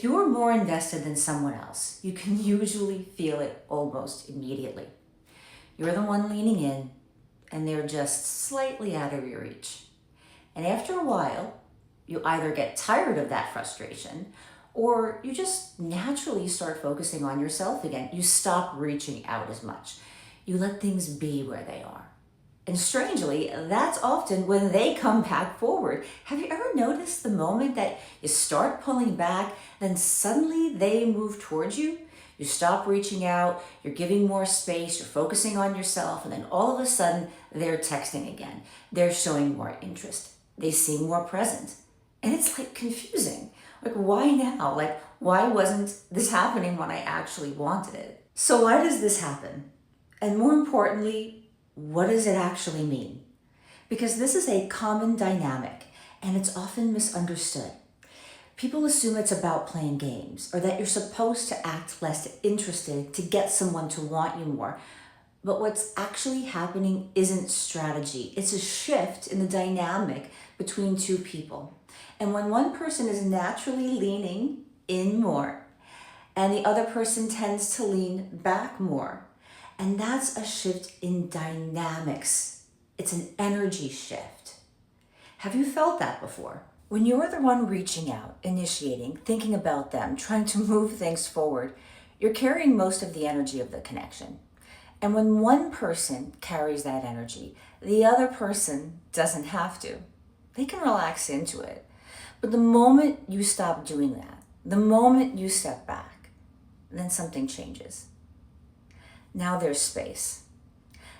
If you're more invested than someone else, you can usually feel it almost immediately. You're the one leaning in, and they're just slightly out of your reach. And after a while, you either get tired of that frustration, or you just naturally start focusing on yourself again. You stop reaching out as much. You let things be where they are. And strangely, that's often when they come back forward. Have you ever noticed the moment that you start pulling back, then suddenly they move towards you? You stop reaching out, you're giving more space, you're focusing on yourself, and then all of a sudden, they're texting again. They're showing more interest. They seem more present. And it's like confusing. Like, why now? Like, why wasn't this happening when I actually wanted it? So why does this happen? And more importantly, what does it actually mean? Because this is a common dynamic, and it's often misunderstood. People assume it's about playing games, or that you're supposed to act less interested to get someone to want you more. But what's actually happening isn't strategy. It's a shift in the dynamic between two people. And when one person is naturally leaning in more, and the other person tends to lean back more, and that's a shift in dynamics. It's an energy shift. Have you felt that before? When you're the one reaching out, initiating, thinking about them, trying to move things forward, you're carrying most of the energy of the connection. And when one person carries that energy, the other person doesn't have to. They can relax into it. But the moment you stop doing that, the moment you step back, then something changes. Now there's space.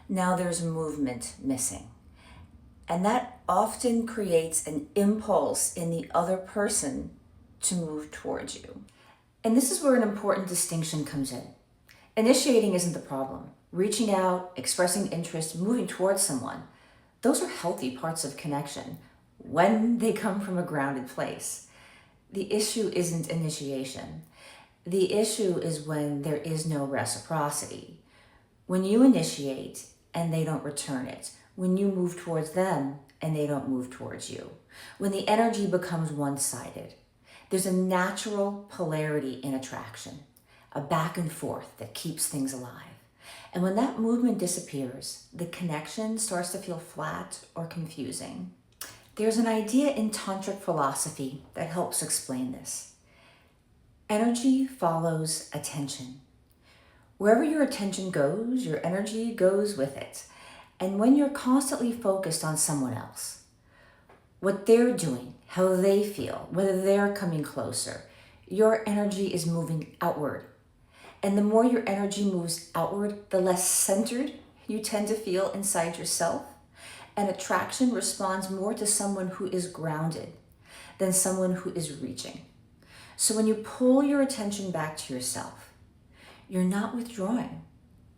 Now there's movement missing. And that often creates an impulse in the other person to move towards you. And this is where an important distinction comes in. Initiating isn't the problem. Reaching out, expressing interest, moving towards someone, those are healthy parts of connection when they come from a grounded place. The issue isn't initiation. The issue is when there is no reciprocity. When you initiate and they don't return it. When you move towards them and they don't move towards you. When the energy becomes one-sided. There's a natural polarity in attraction, a back and forth that keeps things alive. And when that movement disappears, the connection starts to feel flat or confusing. There's an idea in tantric philosophy that helps explain this. Energy follows attention. Wherever your attention goes, your energy goes with it. And when you're constantly focused on someone else, what they're doing, how they feel, whether they're coming closer, your energy is moving outward. And the more your energy moves outward, the less centered you tend to feel inside yourself. And attraction responds more to someone who is grounded than someone who is reaching. So when you pull your attention back to yourself, you're not withdrawing.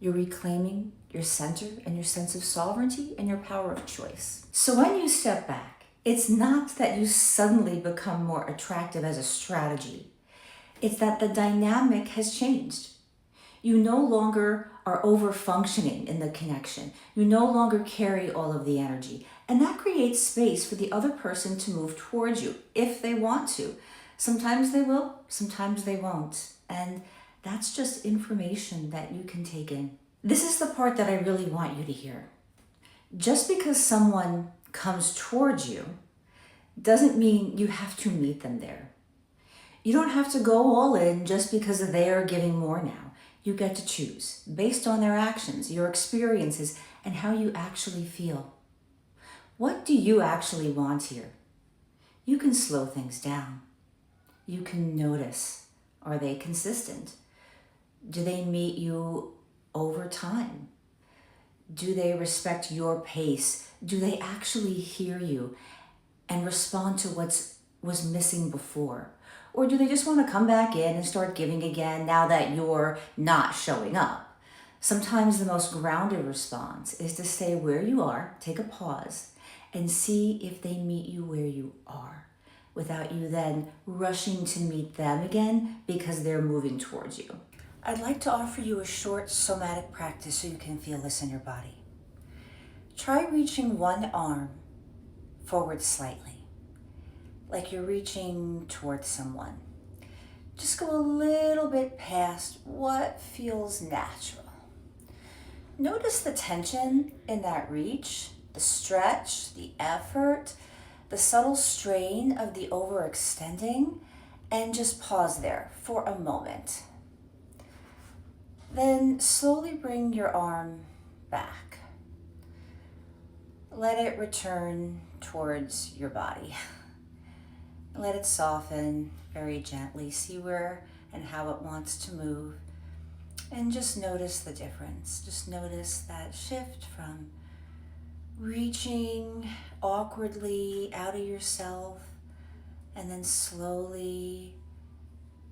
You're reclaiming your center and your sense of sovereignty and your power of choice. So when you step back, it's not that you suddenly become more attractive as a strategy. It's that the dynamic has changed. You no longer are over-functioning in the connection. You no longer carry all of the energy. And that creates space for the other person to move towards you if they want to. Sometimes they will, sometimes they won't. And that's just information that you can take in. This is the part that I really want you to hear. Just because someone comes towards you doesn't mean you have to meet them there. You don't have to go all in just because they are giving more now. You get to choose based on their actions, your experiences, and how you actually feel. What do you actually want here? You can slow things down. You can notice. Are they consistent? Do they meet you over time? Do they respect your pace? Do they actually hear you and respond to what was missing before? Or do they just want to come back in and start giving again now that you're not showing up? Sometimes the most grounded response is to stay where you are, take a pause, and see if they meet you where you are, without you then rushing to meet them again because they're moving towards you. I'd like to offer you a short somatic practice so you can feel this in your body. Try reaching one arm forward slightly, like you're reaching towards someone. go a little bit past what feels natural. Notice the tension in that reach, the stretch, the effort, the subtle strain of the overextending, and just pause there for a moment. Then slowly bring your arm back. Let it return towards your body. Let it soften very gently. See where and how it wants to move. And just notice the difference. Just notice that shift from reaching awkwardly out of yourself and then slowly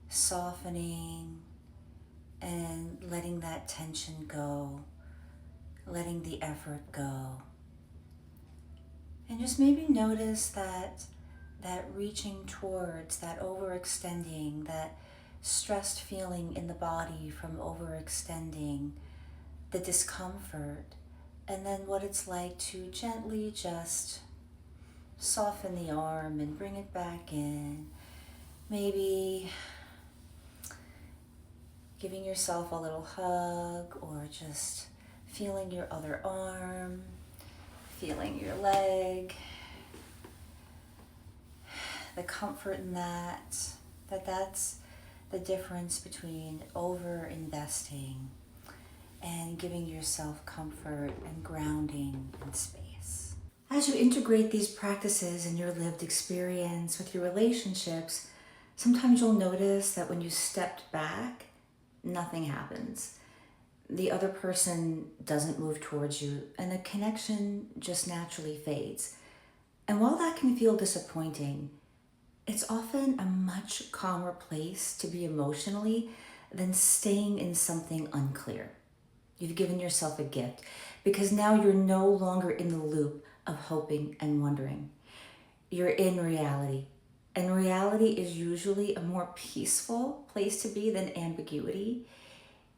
softening and letting that tension go, letting the effort go. And just maybe notice that reaching towards, that overextending, that stressed feeling in the body from overextending, the discomfort, and then what it's like to gently just soften the arm and bring it back in. Maybe giving yourself a little hug or just feeling your other arm, feeling your leg, the comfort in that's the difference between over-investing and giving yourself comfort and grounding in space. As you integrate these practices in your lived experience with your relationships, sometimes you'll notice that when you stepped back, nothing happens. The other person doesn't move towards you, and the connection just naturally fades. And while that can feel disappointing, it's often a much calmer place to be emotionally than staying in something unclear. You've given yourself a gift because now you're no longer in the loop of hoping and wondering. You're in reality, and reality is usually a more peaceful place to be than ambiguity,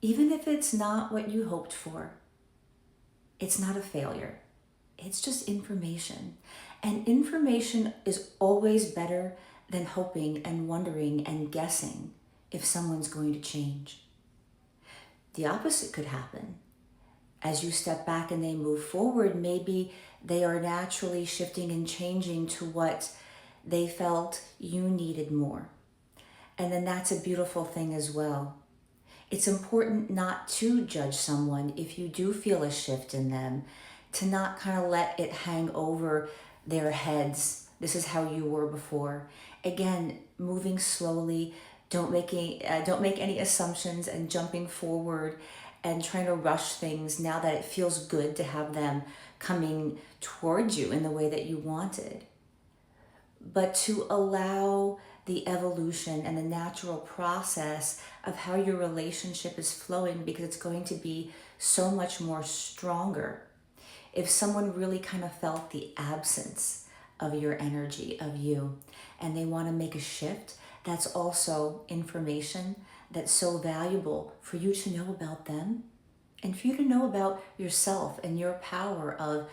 even if it's not what you hoped for. It's not a failure. It's just information. And information is always better than hoping and wondering and guessing if someone's going to change. The opposite could happen. As you step back and they move forward, maybe they are naturally shifting and changing to what they felt you needed more. And then that's a beautiful thing as well. It's important not to judge someone if you do feel a shift in them, to not kind of let it hang over their heads. This is how you were before. Again, moving slowly, don't make any assumptions and jumping forward and trying to rush things now that it feels good to have them coming towards you in the way that you wanted. But to allow the evolution and the natural process of how your relationship is flowing, because it's going to be so much more stronger if someone really kind of felt the absence of your energy, of you, and they want to make a shift. That's also information that's so valuable for you to know about them and for you to know about yourself and your power of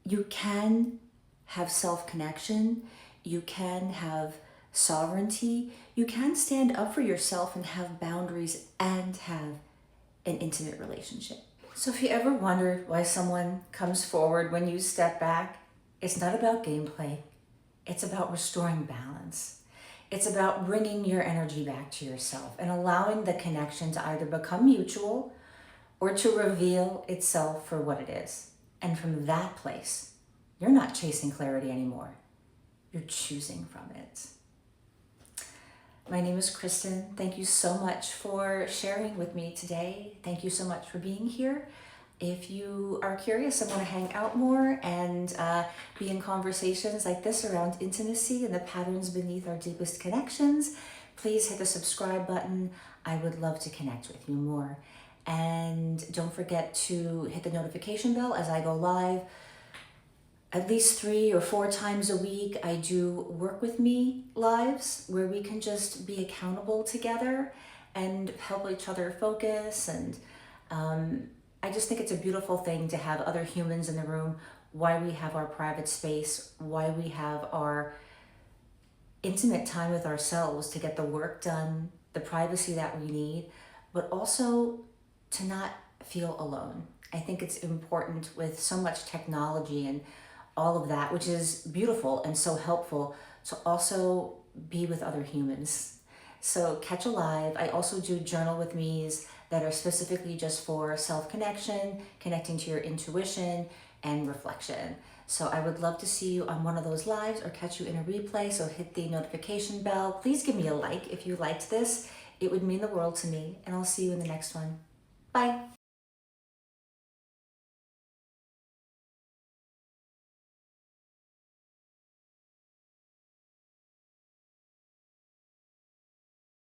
you can have self-connection, you can have sovereignty, you can stand up for yourself and have boundaries and have an intimate relationship. So if you ever wondered why someone comes forward when you step back, it's not about gameplay. It's about restoring balance. It's about bringing your energy back to yourself and allowing the connection to either become mutual or to reveal itself for what it is. And from that place, you're not chasing clarity anymore. You're choosing from it. My name is Kristen. Thank you so much for sharing with me today. Thank you so much for being here. If you are curious and want to hang out more and be in conversations like this around intimacy and the patterns beneath our deepest connections, please hit the subscribe button. I would love to connect with you more. And don't forget to hit the notification bell as I go live. At least 3 or 4 times a week, I do work with me lives where we can just be accountable together and help each other focus. And I just think it's a beautiful thing to have other humans in the room, why we have our private space, why we have our intimate time with ourselves to get the work done, the privacy that we need, but also to not feel alone. I think it's important with so much technology and all of that, which is beautiful and so helpful, to also be with other humans. So catch a live. I also do journal with me's that are specifically just for self-connection, connecting to your intuition, and reflection. So I would love to see you on one of those lives or catch you in a replay. So hit the notification bell. Please give me a like if you liked this. It would mean the world to me, and I'll see you in the next one. Bye.